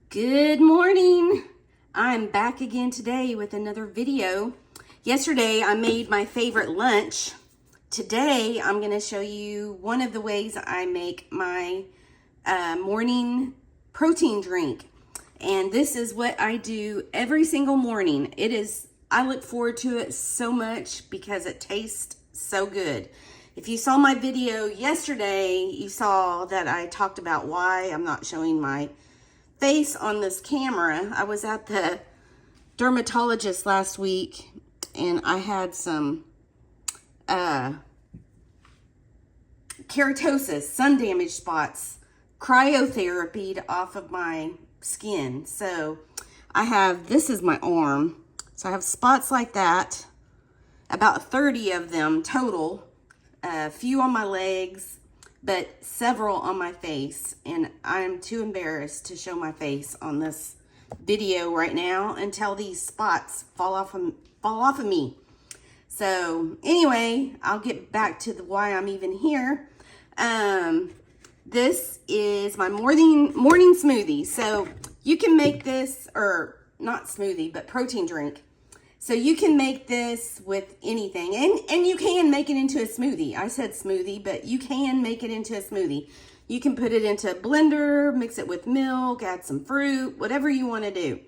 Good morning. I'm back again today with another video. Yesterday I made my favorite lunch. Today I'm going to show you one of the ways I make my morning protein drink. And this is what I do every single morning. I look forward to it so much because it tastes so good. If you saw my video yesterday, you saw that I talked about why I'm not showing my face on this camera. I was at the dermatologist last week and I had some keratosis, sun damage spots, cryotherapy off of my skin. So this is my arm. So I have spots like that, about 30 of them total, a few on my legs, but several on my face, and I'm too embarrassed to show my face on this video right now until these spots fall off of me. So anyway, I'll get back to why I'm even here. This is my morning smoothie. So you can make this, or not smoothie, but protein drink. So you can make this with anything, and you can make it into a smoothie. I said smoothie, but you can make it into a smoothie. You can put it into a blender, mix it with milk, add some fruit, whatever you want to do.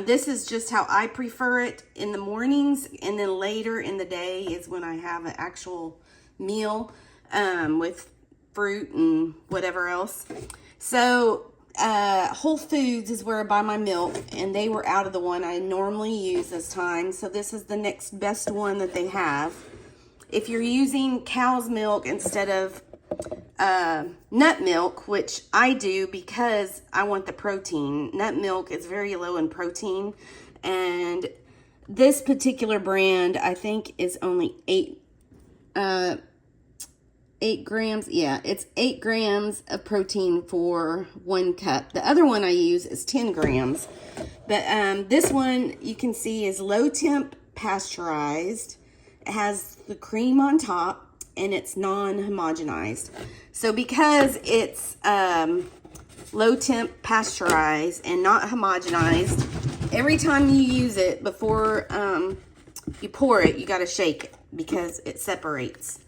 This is just how I prefer it in the mornings, and then later in the day is when I have an actual meal with fruit and whatever else. So Whole Foods is where I buy my milk, and they were out of the one I normally use this time. So this is the next best one that they have. If you're using cow's milk instead of nut milk, which I do because I want the protein. Nut milk is very low in protein, and this particular brand I think is only 8 grams. Yeah, it's 8 grams of protein for 1 cup. The other one I use is 10 grams. But this one you can see is low temp pasteurized. It has the cream on top and it's non-homogenized. So because it's low temp pasteurized and not homogenized, every time you use it, before you pour it, you got to shake it because it separates.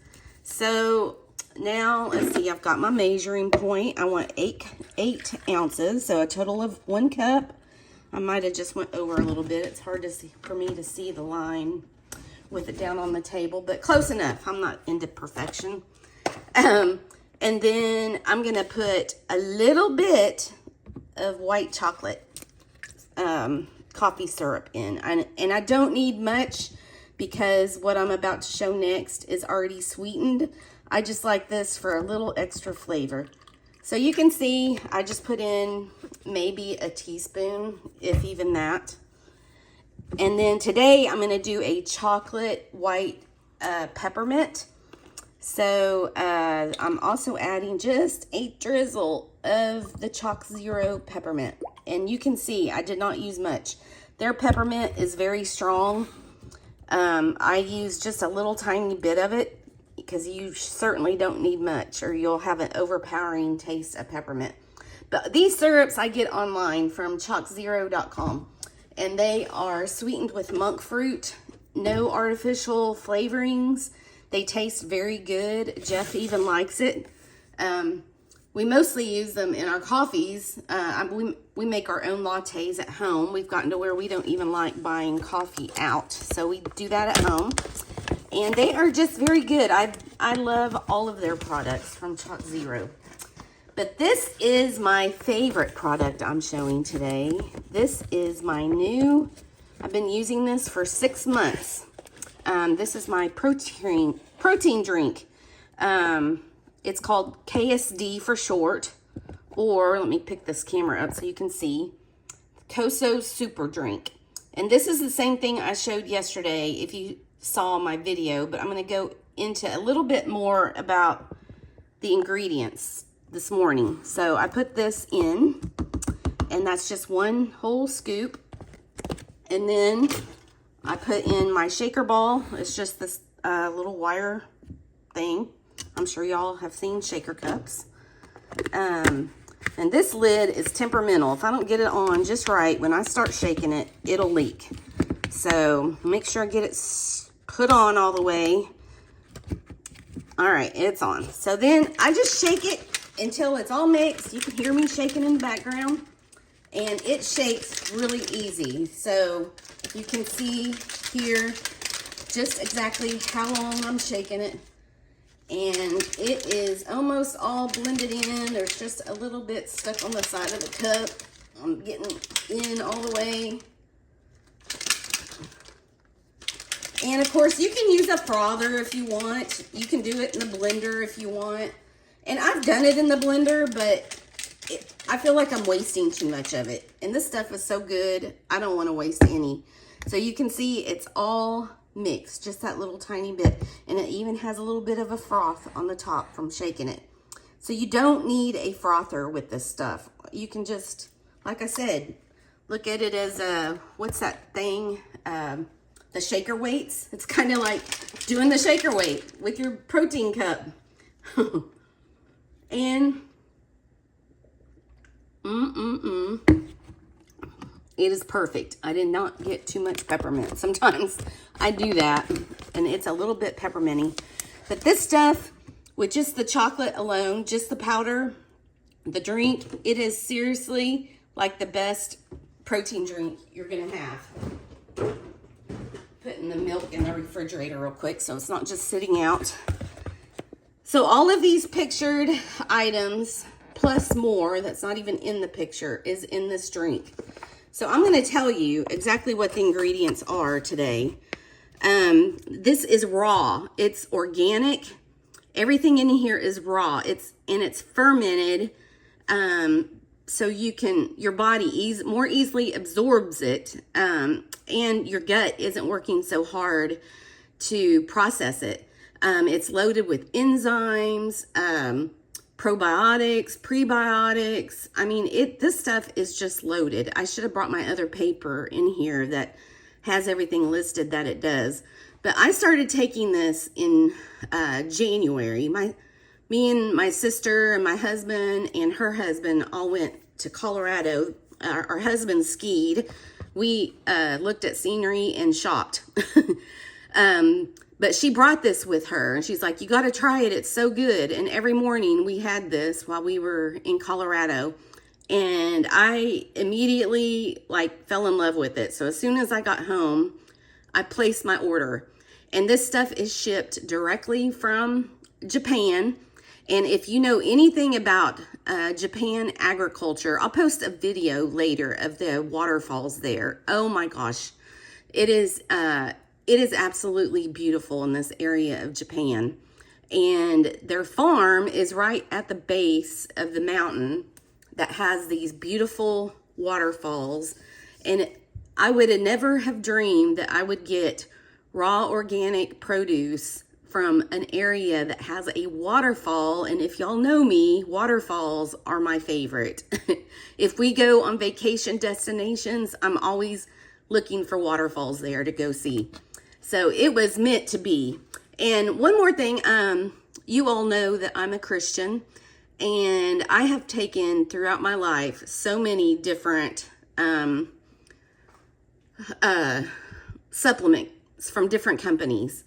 So now, let's see, I've got my measuring point. I want 8 ounces, so a total of 1 cup. I might have just went over a little bit. It's hard to see, for me to see the line with it down on the table, but close enough. I'm not into perfection. And then I'm going to put a little bit of white chocolate coffee syrup in. And I don't need much because what I'm about to show next is already sweetened. I just like this for a little extra flavor. So you can see I just put in maybe a teaspoon, if even that. And then today I'm going to do a chocolate white peppermint. So I'm also adding just a drizzle of the Chalk Zero peppermint. And you can see I did not use much. Their peppermint is very strong. I use just a little tiny bit of it because you certainly don't need much or you'll have an overpowering taste of peppermint. But these syrups I get online from chalkzero.com, and they are sweetened with monk fruit, no artificial flavorings. They taste very good. Jeff even likes it. We mostly use them in our coffees. We make our own lattes at home. We've gotten to where we don't even like buying coffee out. So we do that at home. And they are just very good. I love all of their products from Chalk Zero. But this is my favorite product I'm showing today. This is my new, I've been using this for 6 months. This is my protein drink. It's called KSD for short, or let me pick this camera up so you can see. KOSO Super Drink. And this is the same thing I showed yesterday if you saw my video, but I'm going to go into a little bit more about the ingredients this morning. So I put this in, and that's just 1 whole scoop. And then I put in my shaker ball. It's just this little wire thing. I'm sure y'all have seen shaker cups. And this lid is temperamental. If I don't get it on just right, when I start shaking it, it'll leak. So make sure I get it put on all the way. All right, it's on. So then I just shake it until it's all mixed. You can hear me shaking in the background. And it shakes really easy. So you can see here just exactly how long I'm shaking it. And it is almost all blended in. There's just a little bit stuck on the side of the cup. I'm getting in all the way. And of course, you can use a frother if you want. You can do it in the blender if you want. And I've done it in the blender, but I feel like I'm wasting too much of it. And this stuff is so good, I don't want to waste any. So you can see it's all mixed, just that little tiny bit. And it even has a little bit of a froth on the top from shaking it. So you don't need a frother with this stuff. You can just, like I said, look at it as what's that thing? The shaker weights. It's kind of like doing the shaker weight with your protein cup. And it is perfect. I did not get too much peppermint. Sometimes I do that and it's a little bit pepperminty. But this stuff, with just the chocolate alone, just the powder, the drink, it is seriously like the best protein drink you're gonna have. Putting the milk in the refrigerator real quick so it's not just sitting out. So all of these pictured items, plus more that's not even in the picture, is in this drink. So I'm going to tell you exactly what the ingredients are today. This is raw. It's organic. Everything in here is raw. It's fermented. So your body more easily absorbs it. And your gut isn't working so hard to process it. It's loaded with enzymes, probiotics, prebiotics. I mean, this stuff is just loaded. I should have brought my other paper in here that has everything listed that it does. But I started taking this in January. Me and my sister and my husband and her husband all went to Colorado. Our husband skied. We looked at scenery and shopped. But she brought this with her and she's like, you got to try it. It's so good. And every morning we had this while we were in Colorado. And I immediately fell in love with it. So as soon as I got home, I placed my order. And this stuff is shipped directly from Japan. And if you know anything about Japan agriculture, I'll post a video later of the waterfalls there. Oh my gosh. It is absolutely beautiful in this area of Japan. And their farm is right at the base of the mountain that has these beautiful waterfalls. And I would have never have dreamed that I would get raw organic produce from an area that has a waterfall. And if y'all know me, waterfalls are my favorite. If we go on vacation destinations, I'm always looking for waterfalls there to go see. So it was meant to be. And one more thing, you all know that I'm a Christian, and I have taken throughout my life so many different supplements from different companies.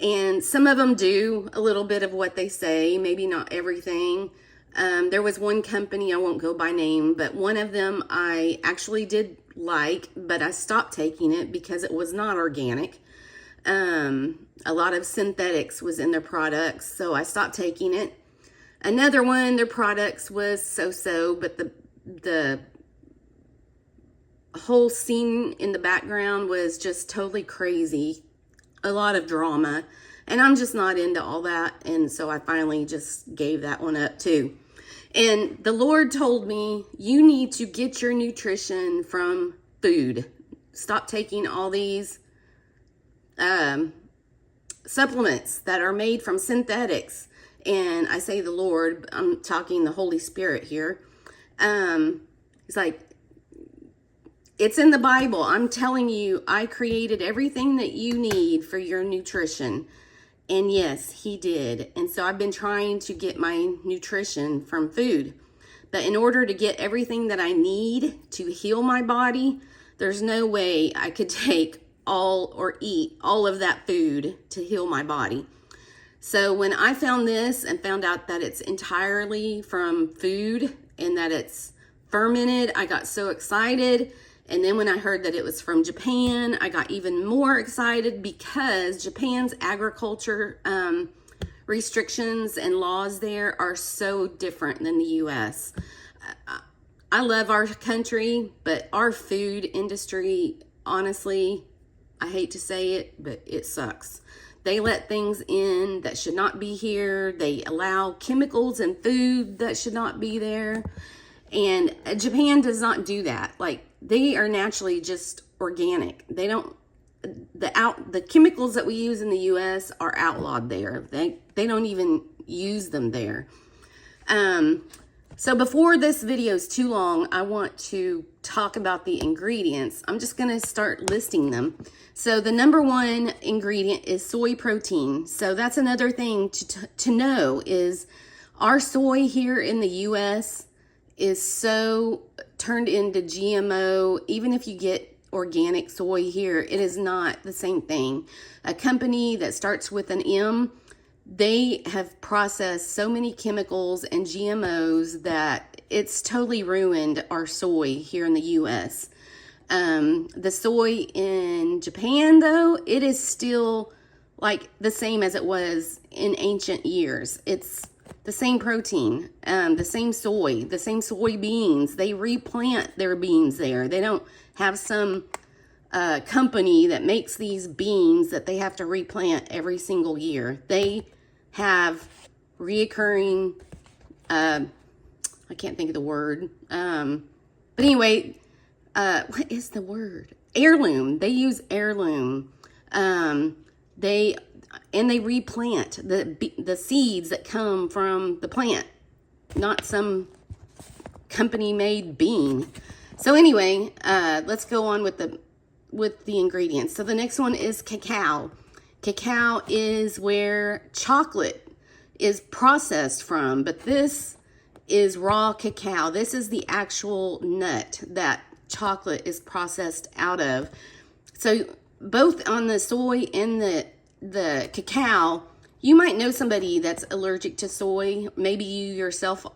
And some of them do a little bit of what they say, maybe not everything. There was one company, I won't go by name, but one of them I actually did like, but I stopped taking it because it was not organic. A lot of synthetics was in their products, so I stopped taking it. Another one, their products was so-so, but the whole scene in the background was just totally crazy. A lot of drama, and I'm just not into all that, and so I finally just gave that one up too. And the Lord told me, you need to get your nutrition from food. Stop taking all these supplements that are made from synthetics. And I say the Lord, I'm talking the Holy Spirit here. He's like, it's in the Bible. I'm telling you, I created everything that you need for your nutrition. And yes, he did. And so I've been trying to get my nutrition from food. But in order to get everything that I need to heal my body, there's no way I could take all or eat all of that food to heal my body. So when I found this and found out that it's entirely from food and that it's fermented, I got so excited. And then when I heard that it was from Japan, I got even more excited because Japan's agriculture restrictions and laws there are so different than the US. I love our country, but our food industry, honestly, I hate to say it, but it sucks. They let things in that should not be here. They allow chemicals in food that should not be there. And Japan does not do that. Like, they are naturally just organic. They don't, the chemicals that we use in the US are outlawed there. They don't even use them there. So before this video is too long, I want to talk about the ingredients. I'm just gonna start listing them. So the number one ingredient is soy protein. So that's another thing to know is our soy here in the US is so turned into GMO. Even if you get organic soy here, it is not the same thing. A company that starts with an M, they have processed so many chemicals and GMOs that it's totally ruined our soy here in the US. The soy in Japan, though, it is still like the same as it was in ancient years. It's the same protein, the same soybeans. They replant their beans there. They don't have some company that makes these beans that they have to replant every single year. They have reoccurring, I can't think of the word. But anyway, what is the word? Heirloom. They use heirloom. They replant the seeds that come from the plant, not some company-made bean. So anyway, let's go on with the ingredients. So the next one is cacao. Cacao is where chocolate is processed from, but this is raw cacao. This is the actual nut that chocolate is processed out of. So both on the soy and the cacao, you might know somebody that's allergic to soy. Maybe you yourself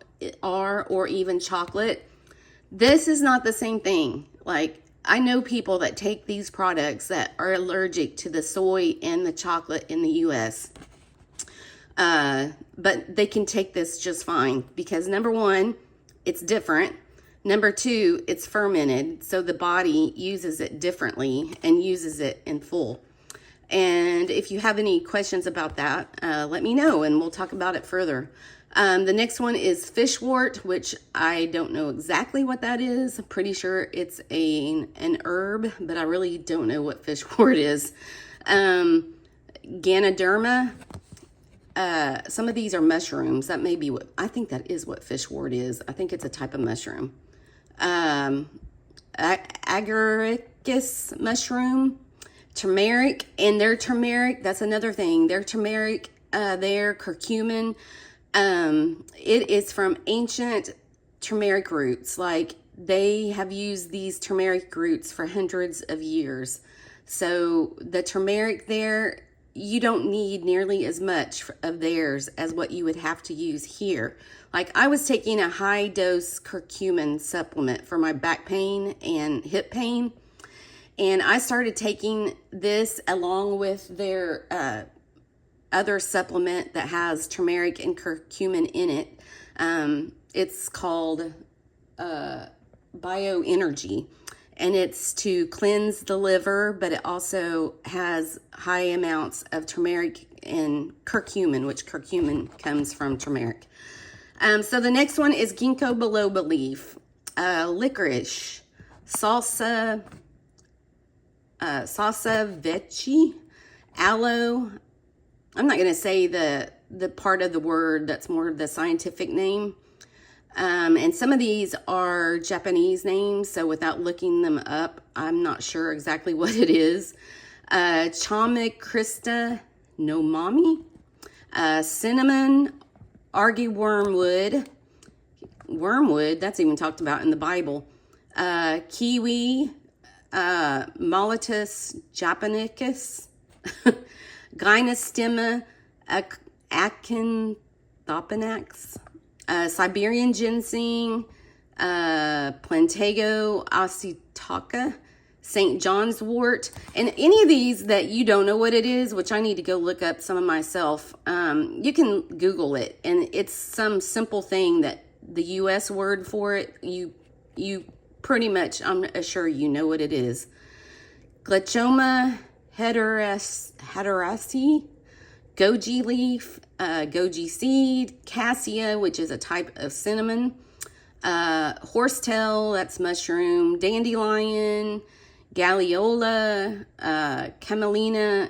are, or even chocolate. This is not the same thing. Like, I know people that take these products that are allergic to the soy and the chocolate in the US. But they can take this just fine because number one, it's different. Number two, it's fermented. So the body uses it differently and uses it in full. And if you have any questions about that, let me know and we'll talk about it further. The next one is fishwort, which I don't know exactly what that is. I'm pretty sure it's an herb, but I really don't know what fishwort is. Ganoderma. Some of these are mushrooms. That may be what, I think that is what fishwort is. I think it's a type of mushroom. Agaricus mushroom. Turmeric, and their turmeric, that's another thing. Their turmeric, their curcumin, it is from ancient turmeric roots. Like, they have used these turmeric roots for hundreds of years. So the turmeric there, you don't need nearly as much of theirs as what you would have to use here. Like, I was taking a high dose curcumin supplement for my back pain and hip pain. And I started taking this along with their other supplement that has turmeric and curcumin in it. It's called Bioenergy. And it's to cleanse the liver, but it also has high amounts of turmeric and curcumin, which curcumin comes from turmeric. So the next one is ginkgo biloba leaf, licorice, salsa veggie, aloe. I'm not going to say the part of the word that's more of the scientific name. And some of these are Japanese names, so without looking them up, I'm not sure exactly what it is. Chamaecrista nomami, cinnamon, argy wormwood, wormwood, that's even talked about in the Bible. Kiwi, Mollitus japonicus, Gynostema acanthoponax, Siberian ginseng, Plantago oxytoca, St. John's wort, and any of these that you don't know what it is, which I need to go look up some of myself, you can Google it, and it's some simple thing that the U.S. word for it, you pretty much, I'm sure you know what it is. Glechoma hederaceae, goji leaf, goji seed, cassia, which is a type of cinnamon, horsetail, that's mushroom, dandelion, Galliola, Camelina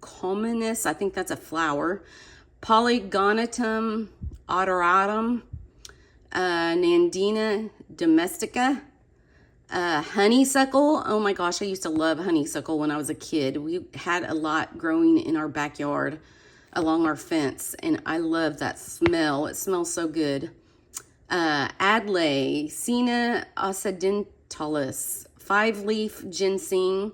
communis, I think that's a flower, Polygonatum odoratum, Nandina domestica, honeysuckle. Oh my gosh, I used to love honeysuckle when I was a kid. We had a lot growing in our backyard along our fence, and I love that smell. It smells so good. Adlai, Sina occidentalis, 5-leaf ginseng,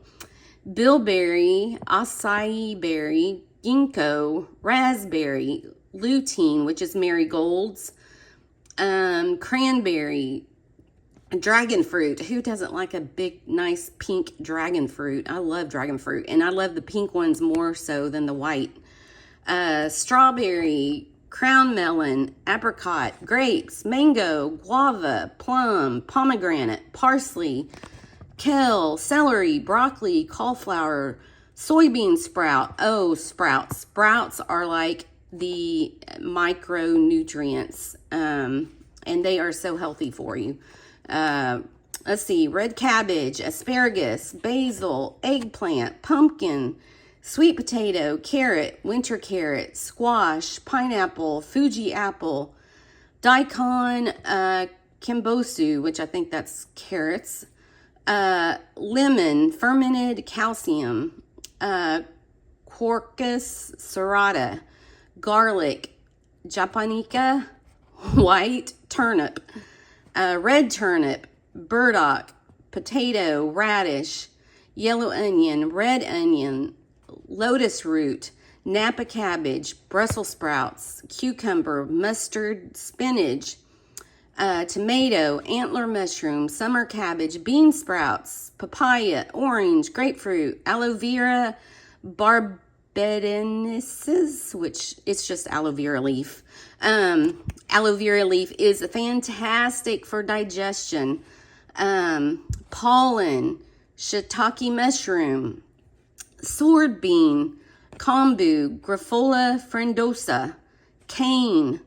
bilberry, acai berry, ginkgo, raspberry, lutein, which is marigolds, cranberry, dragon fruit. Who doesn't like a big, nice pink dragon fruit? I love dragon fruit, and I love the pink ones more so than the white. Strawberry, crown melon, apricot, grapes, mango, guava, plum, pomegranate, parsley, kale, celery, broccoli, cauliflower, soybean sprout. Oh, sprouts. Sprouts are like the micronutrients, and they are so healthy for you. Let's see, red cabbage, asparagus, basil, eggplant, pumpkin, sweet potato, carrot, winter carrot, squash, pineapple, Fuji apple, daikon, kimbosu, which I think that's carrots, lemon, fermented calcium, Quercus serrata, garlic, japonica, white turnip, red turnip, burdock, potato, radish, yellow onion, red onion, lotus root, Napa cabbage, Brussels sprouts, cucumber, mustard, spinach, tomato, antler mushroom, summer cabbage, bean sprouts, papaya, orange, grapefruit, aloe vera, barbadensis, which it's just aloe vera leaf. Aloe vera leaf is fantastic for digestion. Pollen, shiitake mushroom, sword bean, kombu, Graphola frondosa, cane,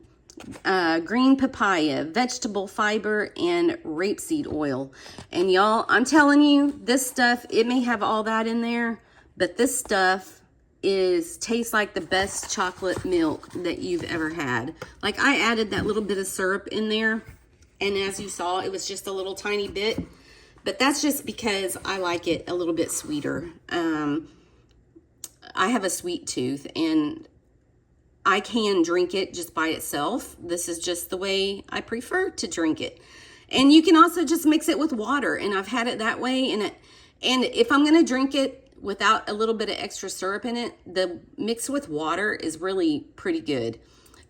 green papaya, vegetable fiber, and rapeseed oil. And y'all, I'm telling you, this stuff, it may have all that in there, but this stuff tastes like the best chocolate milk that you've ever had. Like, I added that little bit of syrup in there, and as you saw, it was just a little tiny bit, but that's just because I like it a little bit sweeter. I have a sweet tooth, and I can drink it just by itself. This is just the way I prefer to drink it. And you can also just mix it with water, and I've had it that way. And if I'm going to drink it without a little bit of extra syrup in it, the mix with water is really pretty good.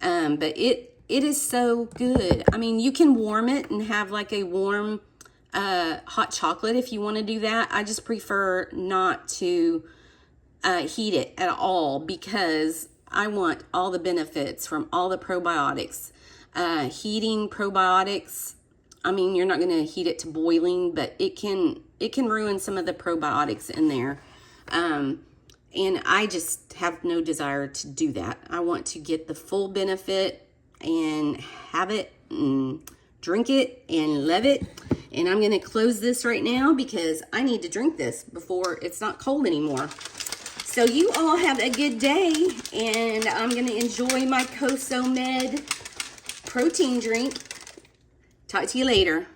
But it is so good. I mean, you can warm it and have like a warm hot chocolate if you want to do that. I just prefer not to heat it at all, because I want all the benefits from all the probiotics. Heating probiotics, I mean, you're not going to heat it to boiling, but it can ruin some of the probiotics in there. And I just have no desire to do that. I want to get the full benefit and have it and drink it and love it. And I'm going to close this right now because I need to drink this before it's not cold anymore. So you all have a good day, and I'm going to enjoy my KOSO Med protein drink. Talk to you later.